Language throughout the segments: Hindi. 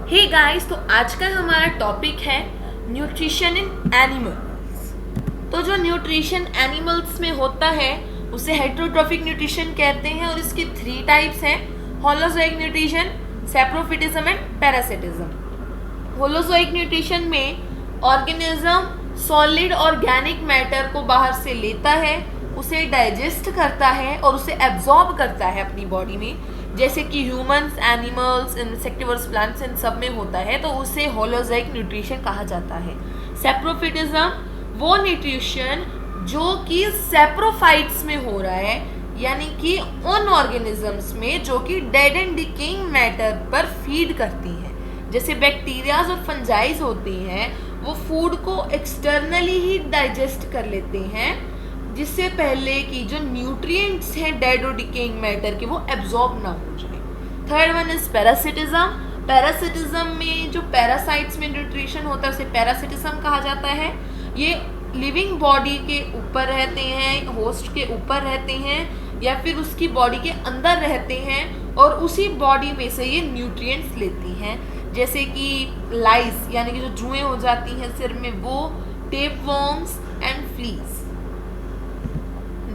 हे गाइस, तो आज का हमारा टॉपिक है न्यूट्रिशन इन एनिमल्स। तो जो न्यूट्रिशन एनिमल्स में होता है उसे हेटेरोट्रॉफिक न्यूट्रिशन कहते हैं और इसके 3 टाइप्स हैं: holozoic nutrition, saprophytism and parasitism. Holozoic nutrition में ऑर्गेनिज्म सॉलिड ऑर्गेनिक मैटर को बाहर से लेता है, उसे डाइजेस्ट करता है और उसे एब्जॉर्ब करता है अपनी बॉडी में, जैसे कि humans, animals, insectivores, plants in सब में होता है, तो उसे होलोजोइक न्यूट्रिशन कहा जाता है। सैप्रोफिटिज्म वो न्यूट्रिशन जो कि सैप्रोफाइट्स में हो रहा है, यानी कि उन ऑर्गेनिजम्स में जो कि डेड एंड डिकेइंग मैटर पर फीड करती हैं, जैसे बैक्टीरियाज और फंजाइज होती हैं, वो फूड को एक्सटर्नली ही डाइजेस्ट कर लेते हैं जिससे पहले कि जो न्यूट्रिएंट्स हैं डेड और डिकेइंग मैटर के वो एब्जॉर्ब ना हो जाए। Third one is parasitism. Parasitism में जो पैरासाइट्स में न्यूट्रिशन होता है उसे पैरासिटिज्म कहा जाता है। ये लिविंग बॉडी के ऊपर रहते हैं, होस्ट के ऊपर रहते हैं या फिर उसकी बॉडी के अंदर रहते हैं और उसी बॉडी में से ये न्यूट्रिएंट्स लेती हैं, जैसे कि लाइस यानी कि जो जुएं हो जाती हैं सिर में, वो, tapeworms and fleas.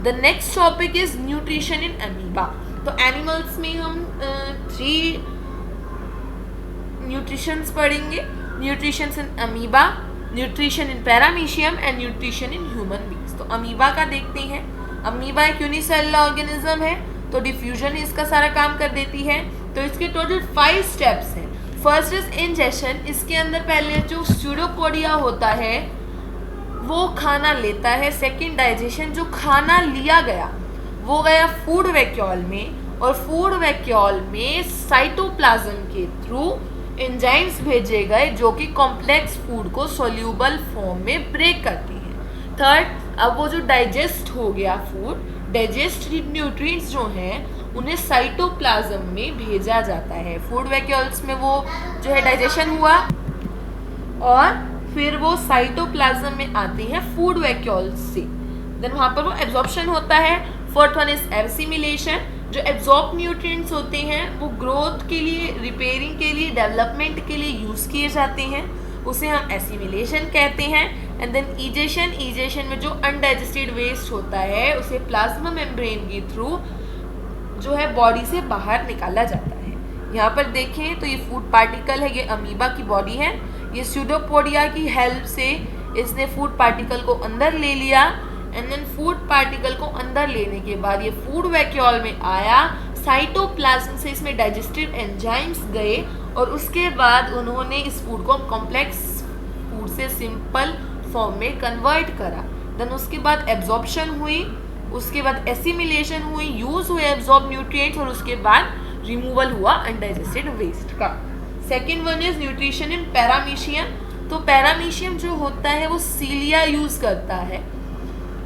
The next topic is nutrition in amoeba. तो एनिमल्स में हम 3 न्यूट्रिशंस पढ़ेंगे: nutrition in amoeba, nutrition in paramecium and nutrition in human beings. तो अमीबा का देखते हैं। अमीबा एक यूनिसेलुलर ऑर्गेनिज्म है, तो डिफ्यूजन इसका सारा काम कर देती है। तो इसके टोटल 5 स्टेप्स हैं। First is ingestion. इसके अंदर पहले जो स्यूडोपोडिया होता है वो खाना लेता है। सेकंड डाइजेशन, जो खाना लिया गया वो गया फूड वैक्यूल में और फूड वैक्यूल में साइटोप्लाज्म के थ्रू एंजाइम्स भेजे गए जो कि कॉम्प्लेक्स फूड को सोल्यूबल फॉर्म में ब्रेक करती हैं। थर्ड, अब वो जो डाइजेस्ट हो गया फूड, डाइजेस्टेड न्यूट्रिएंट्स जो हैं उन्हें साइटोप्लाज्म में भेजा जाता है। फूड वैक्यूल्स में वो जो है डाइजेशन हुआ और फिर वो साइटोप्लाज्म में आती हैं फूड वैक्यूल्स से, देन वहाँ पर वो एब्जॉर्प्शन होता है। Fourth one is assimilation. जो एब्जॉर्ब न्यूट्रिएंट्स होते हैं वो ग्रोथ के लिए, रिपेयरिंग के लिए, डेवलपमेंट के लिए यूज़ किए जाते हैं, उसे हम एसिमिलेशन कहते हैं। And then ईजेशन। ईजेशन में जो अनडाइजेस्टेड वेस्ट होता है उसे प्लाज्मा मेम्ब्रेन के थ्रू जो है बॉडी से बाहर निकाला जाता है। यहाँ पर देखें तो ये फूड पार्टिकल है, ये अमीबा की बॉडी है। ये स्यूडोपोडिया की हेल्प से इसने फूड पार्टिकल को अंदर ले लिया एंड देन फूड पार्टिकल को अंदर लेने के बाद ये फूड वैक्यूल में आया, साइटोप्लाज्म से इसमें डाइजेस्टिव एंजाइम्स गए और उसके बाद उन्होंने इस फूड को कॉम्प्लेक्स फूड से सिंपल फॉर्म में कन्वर्ट करा। देन उसके बाद एब्जॉर्प्शन हुई, उसके बाद एसिमिलेशन हुई, यूज़ हुए एब्जॉर्ब न्यूट्रिएंट्स और उसके बाद रिमूवल हुआ अनडाइजेस्टेड वेस्ट का। Second one is nutrition in paramecium. तो पैरामीशियम जो होता है वो सीलिया यूज करता है।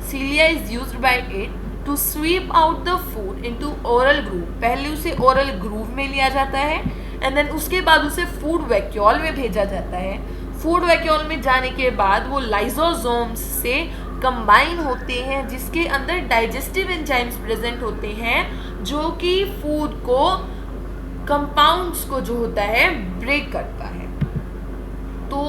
Cilia is used by it to sweep out the food into oral groove. पहले उसे ओरल ग्रूव में लिया जाता है एंड देन उसके बाद उसे फूड वैक्यूल में भेजा जाता है। फूड वैक्यूल में जाने के बाद वो लाइजोसोम्स से कंबाइन होते हैं जिसके अंदर डाइजेस्टिव एंजाइम्स प्रेजेंट होते हैं जो कि फूड को, कंपाउंड्स को जो होता है ब्रेक करता है। तो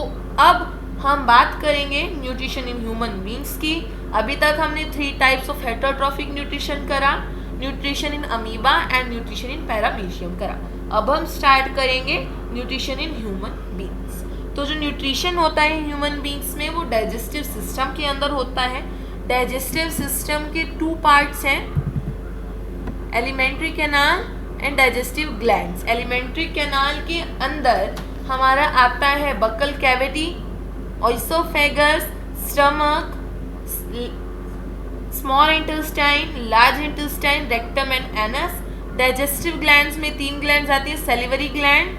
अब हम बात करेंगे न्यूट्रिशन इन ह्यूमन बींग्स की। अभी तक हमने 3 टाइप्स ऑफ हेटेरोट्रॉफिक न्यूट्रिशन करा, nutrition in amoeba and nutrition in paramecium करा। अब हम स्टार्ट करेंगे न्यूट्रिशन इन ह्यूमन बींग्स। तो जो न्यूट्रिशन होता है ह्यूमन बींग्स में वो डाइजेस्टिव सिस्टम के अंदर होता है। डाइजेस्टिव सिस्टम के 2 पार्ट्स हैं, alimentary canal and digestive glands. Alimentary canal के अंदर हमारा आता है buccal cavity, oesophagus, stomach, small intestine, large intestine, rectum and anus. Digestive glands में 3 ग्लैंड्स आती है, salivary gland,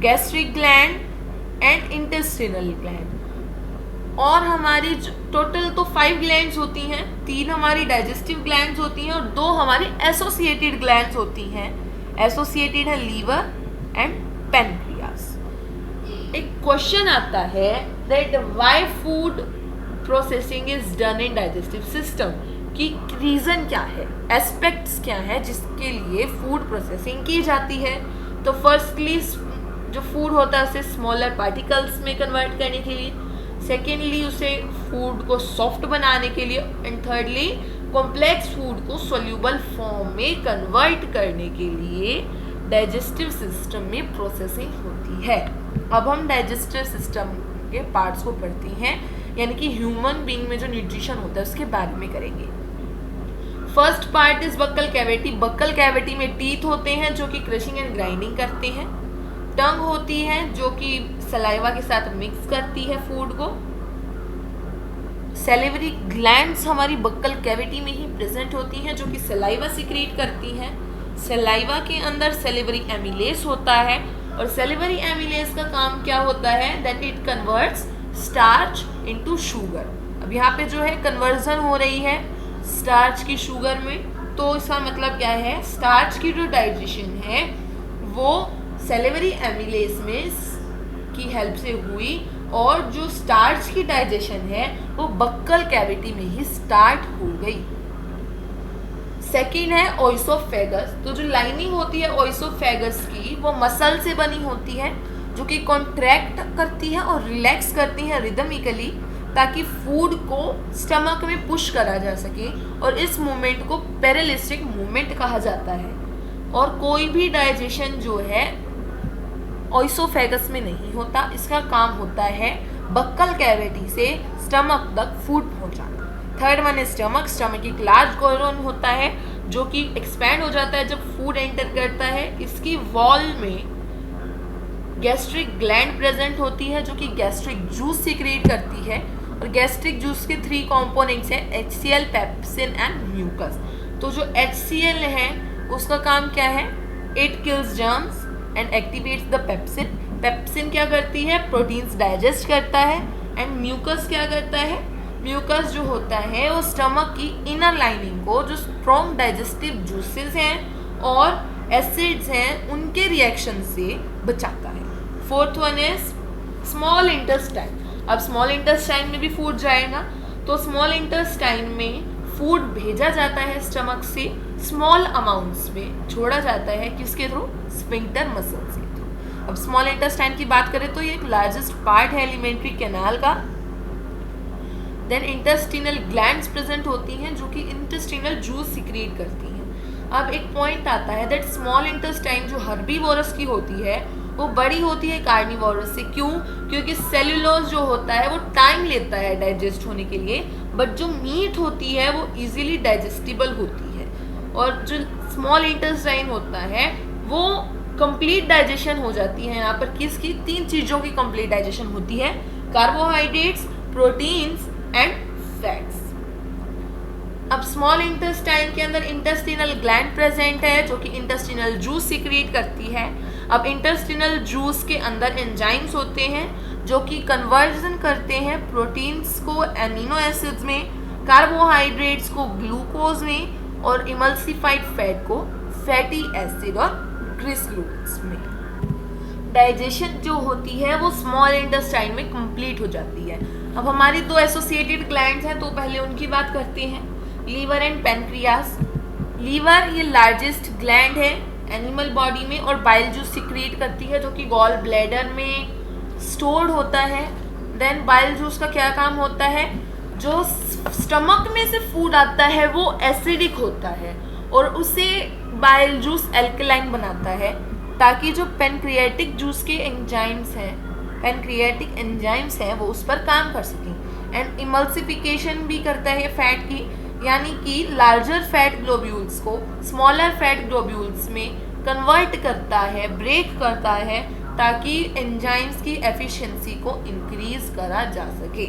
gastric gland and intestinal gland. और हमारी टोटल तो 5 ग्लैंड्स होती हैं, 3 हमारी डाइजेस्टिव ग्लैंड्स होती हैं और 2 हमारी एसोसिएटेड ग्लैंड्स होती हैं। एसोसिएटेड है लीवर एंड पैनक्रियास। एक क्वेश्चन आता है that why food processing is done in digestive system, कि रीज़न क्या है, एस्पेक्ट्स क्या है जिसके लिए फूड प्रोसेसिंग की जाती है। तो फर्स्टली जो फूड होता है उसे स्मॉलर पार्टिकल्स में कन्वर्ट करने के लिए, सेकेंडली उसे फूड को सॉफ्ट बनाने के लिए, एंड थर्डली कॉम्प्लेक्स फूड को सोल्यूबल फॉर्म में कन्वर्ट करने के लिए डाइजेस्टिव सिस्टम में प्रोसेसिंग होती है। अब हम डाइजेस्टिव सिस्टम के पार्ट्स को पढ़ते हैं, यानी कि ह्यूमन बीइंग में जो न्यूट्रिशन होता है उसके बारे में करेंगे। First part is buccal cavity. Buccal cavity में टीथ होते हैं जो कि क्रशिंग एंड ग्राइंडिंग करते हैं, टंग होती है जो कि सलाइवा के साथ मिक्स करती है फूड को, सैलिवरी ग्लैंड्स हमारी बक्कल कैविटी में ही प्रेजेंट होती हैं जो कि सलाइवा सिक्रीट करती हैं। सलाइवा के अंदर सैलिवरी एमिलेस होता है, और सैलिवरी एमिलेस का काम क्या होता है, that it converts starch into sugar. अब यहाँ पे जो है कन्वर्जन हो रही है स्टार्च की शुगर में, तो इसका मतलब क्या है, स्टार्च की जो डाइजेशन है वो सैलिवरी एमिलेस में की हेल्प से हुई, और जो स्टार्च की डाइजेशन है वो बक्कल कैविटी में ही स्टार्ट हो गई। सेकेंड है ओइसोफेगस। तो जो लाइनिंग होती है ओइसोफेगस की वो मसल से बनी होती है जो कि कॉन्ट्रैक्ट करती है और रिलैक्स करती है रिदमिकली, ताकि फूड को स्टमक में पुश करा जा सके, और इस मूवमेंट को पेरिलिस्टिक मूवमेंट कहा जाता है। और कोई भी डाइजेशन जो है ओइसोफेगस में नहीं होता, इसका काम होता है बक्कल कैविटी से स्टमक तक फूड पहुंचाना। थर्ड वन है स्टमक। स्टमक एक लार्ज कोलोन होता है जो कि एक्सपैंड हो जाता है जब फूड एंटर करता है। इसकी वॉल में गैस्ट्रिक ग्लैंड प्रेजेंट होती है जो कि गैस्ट्रिक जूस सिक्रेट करती है, और गैस्ट्रिक जूस के 3 कंपोनेंट्स हैं, HCl, पेप्सिन एंड म्यूकस। तो जो HCl है उसका काम क्या है, it kills germs and activates the pepsin. Pepsin क्या करती है, प्रोटीन्स डाइजेस्ट करता है, एंड म्यूकस क्या करता है, म्यूकस जो होता है वो स्टमक की इनर लाइनिंग को जो स्ट्रॉन्ग डाइजेस्टिव जूसेस हैं और एसिड्स हैं उनके रिएक्शन से बचाता है। Fourth one is small intestine. अब स्मॉल इंटेस्टाइन में भी फूड जाएगा, तो स्मॉल इंटेस्टाइन में फूड भेजा जाता है स्टमक से, स्मॉल अमाउंट्स में छोड़ा जाता है, किसके थ्रू, स्फिंक्टर मसल के थ्रू। अब स्मॉल इंटेस्टाइन की बात करें तो ये एक लार्जेस्ट पार्ट है एलिमेंट्री कैनाल का। देन इंटेस्टिनल ग्लैंड्स प्रेजेंट होती हैं जो कि इंटेस्टिनल जूस सिक्रीट करती हैं। अब एक पॉइंट आता है दैट स्मॉल इंटेस्टाइन जो हर्बीवोरस की होती है वो बड़ी होती है कार्निवोरस से। क्यों? क्योंकि सेल्यूलोज जो होता है वो टाइम लेता है डाइजेस्ट होने के लिए, बट जो मीट होती है वो इजीली डाइजेस्टिबल होती है। और जो स्मॉल इंटेस्टाइन होता है वो कंप्लीट डाइजेशन हो जाती है। यहाँ पर किसकी, 3 चीज़ों की कंप्लीट डाइजेशन होती है, कार्बोहाइड्रेट्स, प्रोटीन्स एंड फैट्स। अब स्मॉल इंटेस्टाइन के अंदर इंटेस्टिनल ग्लैंड प्रेजेंट है जो कि इंटेस्टिनल जूस सिक्रीट करती है। अब इंटेस्टिनल जूस के अंदर एंजाइम्स होते हैं जो कि कन्वर्जन करते हैं प्रोटीन्स को एमिनो एसिड्स में, कार्बोहाइड्रेट्स को ग्लूकोज में, और इमल्सिफाइड फैट को फैटी एसिड और ग्लिसरॉल्स में। डाइजेशन जो होती है वो स्मॉल इंटेस्टाइन में कंप्लीट हो जाती है। अब हमारी 2 एसोसिएटेड ग्लैंड्स हैं तो पहले उनकी बात करते हैं, लीवर एंड पैनक्रियास। लीवर ये लार्जेस्ट ग्लैंड है एनिमल बॉडी में और बाइल जूस सिक्रीट करती है जो कि गॉल ब्लैडर में स्टोर्ड होता है। देन बाइल जूस का क्या काम होता है, जो स्टमक में से फूड आता है वो एसिडिक होता है और उसे बाइल जूस एल्कलाइन बनाता है, ताकि जो पैनक्रियाटिक जूस के एंजाइम्स हैं, पैनक्रियाटिक एंजाइम्स हैं, वो उस पर काम कर सकें। एंड इमल्सिफिकेशन भी करता है फैट की, यानी कि लार्जर फैट ग्लोब्यूल्स को स्मॉलर फैट ग्लोब्यूल्स में कन्वर्ट करता है, ब्रेक करता है, ताकि एंजाइम्स की एफिशिएंसी को इंक्रीज करा जा सके।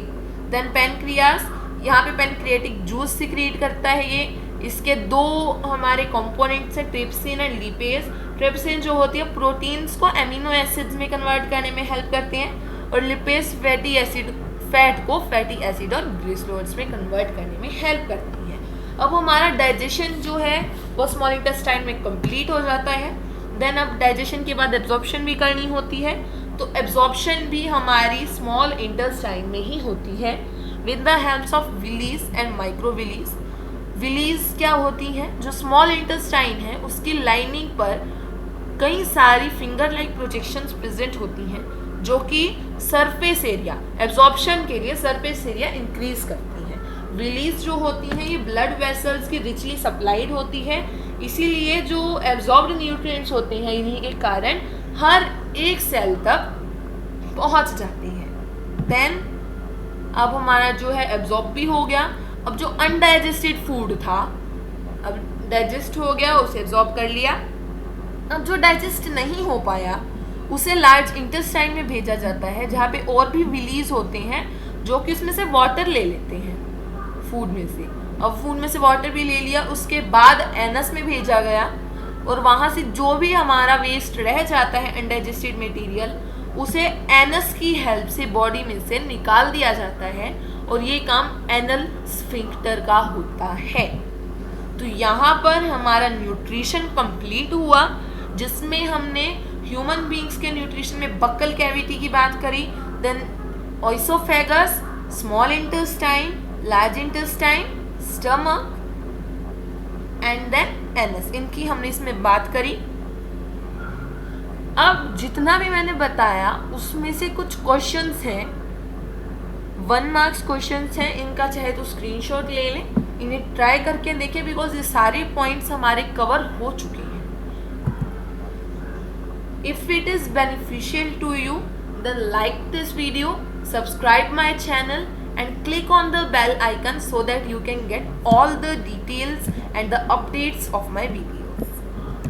देन पैनक्रियास, यहाँ पे पैनक्रियाटिक जूस सिक्रीट करता है ये। इसके 2 हमारे कंपोनेंट्स हैं, ट्रिप्सिन एंड लिपेज। ट्रिप्सिन जो होती है प्रोटीन्स को एमिनो एसिड्स में कन्वर्ट करने में हेल्प करते हैं, और लिपेज फैटी एसिड, फैट को फैटी एसिड और ग्लिसरॉल्स में कन्वर्ट करने में हेल्प करती है। अब हमारा डाइजेशन जो है वो स्मॉल इंटेस्टाइन में कंप्लीट हो जाता है। देन अब डाइजेशन के बाद एब्जॉर्प्शन भी करनी होती है, तो एब्जॉर्प्शन भी हमारी स्मॉल इंटेस्टाइन में ही होती है with the help of villi and microvilli. Villi क्या होती हैं, जो स्मॉल इंटेस्टाइन है उसकी लाइनिंग पर कई सारी फिंगर लाइक प्रोजेक्शंस प्रेजेंट होती हैं जो कि सरफेस एरिया एब्जॉर्प्शन के लिए सरफेस एरिया इंक्रीज करती हैं। विलीज जो होती हैं ये ब्लड वेसल्स की रिचली सप्लाइड होती है, इसीलिए जो एब्जॉर्ब्ड न्यूट्रिएंट्स होते हैं इन्हीं के कारण हर एक सेल तक पहुंच जाती हैं। देन अब हमारा जो है एब्जॉर्ब भी हो गया। अब जो अनडाइजेस्टेड फूड था अब डाइजेस्ट हो गया, उसे एब्जॉर्ब कर लिया। अब जो डाइजेस्ट नहीं हो पाया उसे लार्ज इंटेस्टाइन में भेजा जाता है, जहाँ पे और भी विलीज होते हैं जो कि उसमें से वाटर ले लेते हैं फूड में से। अब फूड में से वाटर भी ले लिया, उसके बाद एनस में भेजा गया और वहाँ से जो भी हमारा वेस्ट रह जाता है अनडाइजेस्टेड मटेरियल उसे एनस की हेल्प से बॉडी में से निकाल दिया जाता है और ये काम एनल स्फिंक्टर का होता है। तो यहाँ पर हमारा न्यूट्रिशन कंप्लीट हुआ, जिसमें हमने ह्यूमन बींग्स के न्यूट्रिशन में बक्कल कैविटी की बात करी, then oesophagus, small intestine, large intestine, stomach and then anus, इनकी हमने इसमें बात करी। अब जितना भी मैंने बताया उसमें से कुछ क्वेश्चंस हैं, 1 मार्क्स क्वेश्चंस हैं, इनका चाहे तो स्क्रीनशॉट ले लें, इन्हें ट्राई करके देखें बिकॉज ये सारे पॉइंट्स हमारे कवर हो चुके हैं। If it is beneficial to you then like this video, subscribe my channel and click on the bell icon so that you can get all the details and the updates of my video.